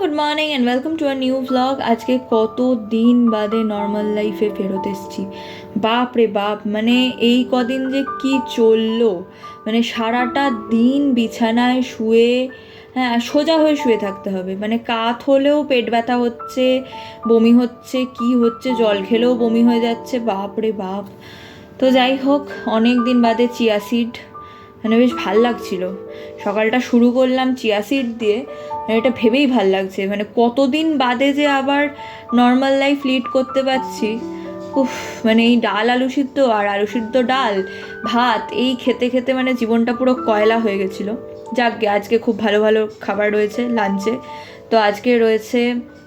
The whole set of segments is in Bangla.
Good morning and welcome to a new vlog. আজকে কত দিন বাদে নর্মাল লাইফে ফেরত এসেছি। বাপ রে বাপ, মানে এই কদিন যে কি চললো, মানে সারাটা দিন বিছানায় শুয়ে, হ্যাঁ সোজা হয়ে শুয়ে থাকতে হবে, মানে কাত হলেও পেট ব্যথা হচ্ছে, বমি হচ্ছে, কি হচ্ছে, জল খেলেও বমি হয়ে যাচ্ছে, বাপ রে বাপ। তো যাই হোক, অনেক দিন বাদে চিয়া সিড, মানে বেশ ভাল লাগছিল। সকালটা শুরু করলাম চিয়া সিড দিয়ে, মানে এটা ভেবেই ভাল লাগছে, মানে কতদিন বাদে যে আবার নর্মাল লাইফ লিড করতে পারছি। উফ, মানে এই ডাল আলু সিদ্ধ আর আলু সিদ্ধ ডাল ভাত এই খেতে খেতে মানে জীবনটা পুরো কয়লা হয়ে গেছিলো। যাকগে, আজকে খুব ভালো ভালো খাবার রয়েছে লাঞ্চে। তো আজকে রয়েছে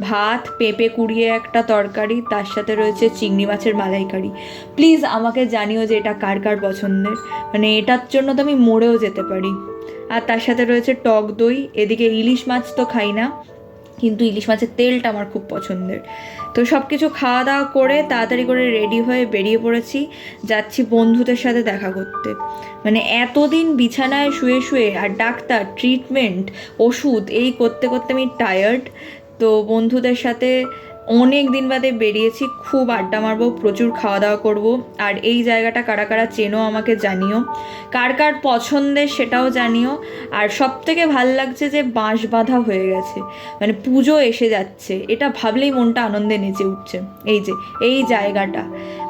ভাত, পেঁপে কুড়িয়ে একটা তরকারি, তার সাথে রয়েছে চিংড়ি মাছের মালাইকারি। প্লিজ আমাকে জানিও যে এটা কার কার পছন্দের, মানে এটার জন্য তো আমি মরেও যেতে পারি। আর তার সাথে রয়েছে টক দই। এদিকে ইলিশ মাছ তো খাই না, কিন্তু ইলিশ মাছের তেলটা আমার খুব পছন্দের। তো সব কিছু খাওয়া দাওয়া করে তাড়াতাড়ি করে রেডি হয়ে বেরিয়ে পড়েছি, যাচ্ছি বন্ধুদের সাথে দেখা করতে। মানে এতদিন বিছানায় শুয়ে শুয়ে আর ডাক্তার, ট্রিটমেন্ট, ওষুধ এই করতে করতে আমি টায়ার্ড। তো বন্ধুদের সাথে অনেক দিন বাদে বেরিয়েছি, খুব আড্ডা মারবো, প্রচুর খাওয়া দাওয়া করবো। আর এই জায়গাটা কারা কারা চেনো আমাকে জানিও, কার কার পছন্দের সেটাও জানিও। আর সব থেকে ভাল লাগছে যে বাঁশ বাঁধা হয়ে গেছে, মানে পুজো এসে যাচ্ছে, এটা ভাবলেই মনটা আনন্দে নেচে উঠছে। এই যে এই জায়গাটা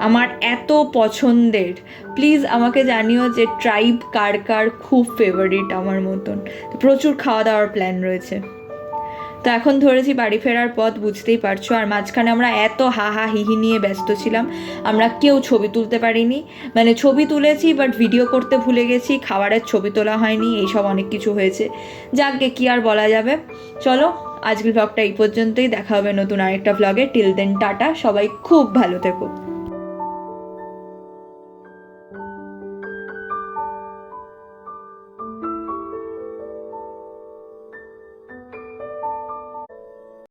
আমার এত পছন্দের, প্লিজ আমাকে জানিও যে ট্রাইব কার কার খুব ফেভারিট আমার মতন। প্রচুর খাওয়া দাওয়ার প্ল্যান রয়েছে। তো এখন ধরেছি বাড়ি ফেরার পথ, বুঝতেই পারছো। আর মাঝখানে আমরা এত হা হা হিহি নিয়ে ব্যস্ত ছিলাম, আমরা কেউ ছবি তুলতে পারিনি। মানে ছবি তুলেছি বাট ভিডিও করতে ভুলে গেছি, খাবারের ছবি তোলা হয়নি, এইসব অনেক কিছু হয়েছে। যাকগে, কি আর বলা যাবে। চলো, আজকের ভ্লগটা এই পর্যন্তই, দেখা হবে নতুন আরেকটা ভ্লগে। টিল দেন টাটা, সবাই খুব ভালো থেকো।